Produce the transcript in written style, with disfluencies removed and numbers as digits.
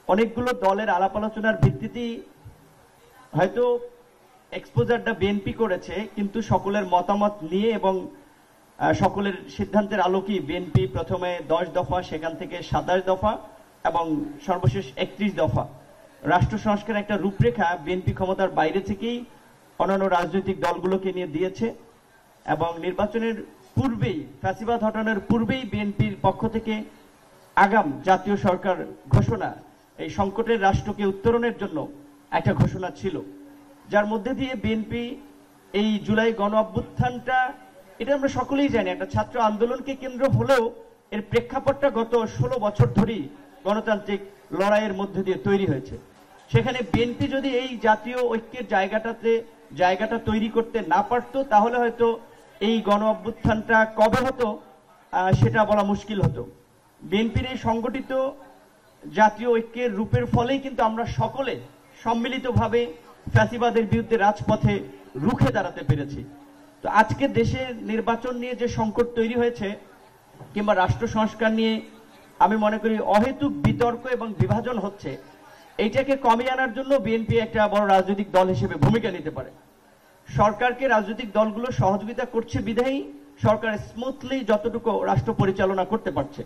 অনেকগুলো দলের আলাপ আলোচনার ভিত্তিতেই হয়তো এক্সপোজারটা বিএনপি করেছে, কিন্তু সকলের মতামত নিয়ে এবং সকলের সিদ্ধান্তের আলোকেই বিএনপি প্রথমে 10 দফা, সেখান থেকে 27 দফা এবং সর্বশেষ 31 দফা রাষ্ট্র সংস্কারের একটা রূপরেখা বিএনপি ক্ষমতার বাইরে থেকেই অন্যান্য রাজনৈতিক দলগুলোকে নিয়ে দিয়েছে। এবং নির্বাচনের পূর্বেই, ফ্যাসিবাদ হটানোর পূর্বেই বিএনপির পক্ষ থেকে আগাম জাতীয় সরকার ঘোষণা, এই সংকটের রাষ্ট্রকে উত্তরণের জন্য একটা ঘোষণা ছিল, যার মধ্যে দিয়ে বিএনপি এই জুলাই গণ অভ্যুত্থানটা, এটা আমরা সকলেই জানি, একটা ছাত্র আন্দোলনকে কেন্দ্র হলেও এর প্রেক্ষাপটটা গত 16 বছর ধরেই গণতান্ত্রিক লড়াইয়ের মধ্যে দিয়ে তৈরি হয়েছে। সেখানে বিএনপি যদি এই জাতীয় ঐক্যের জায়গাটা তৈরি করতে না পারতো, তাহলে হয়তো এই গণ অভ্যুত্থানটা কবে হতো সেটা বলা মুশকিল হতো। বিএনপির এই সংগঠিত জাতীয় ঐক্যের রূপের ফলেই কিন্তু আমরা সকলে সম্মিলিতভাবে ফ্যাসিবাদের বিরুদ্ধে রাজপথে রুখে দাঁড়াতে পেরেছি। তো আজকে দেশের নির্বাচন নিয়ে যে সংকট তৈরি হয়েছে কিংবা রাষ্ট্র সংস্কার নিয়ে আমি মনে করি অহেতুক বিতর্ক এবং বিভাজন হচ্ছে, এইটাকে কমিয়ে আনার জন্য বিএনপি একটা বড় রাজনৈতিক দল হিসেবে ভূমিকা নিতে পারে। সরকারকে রাজনৈতিক দলগুলো সহযোগিতা করছে বিধায়ী সরকার স্মুথলি যতটুকু রাষ্ট্র পরিচালনা করতে পারছে।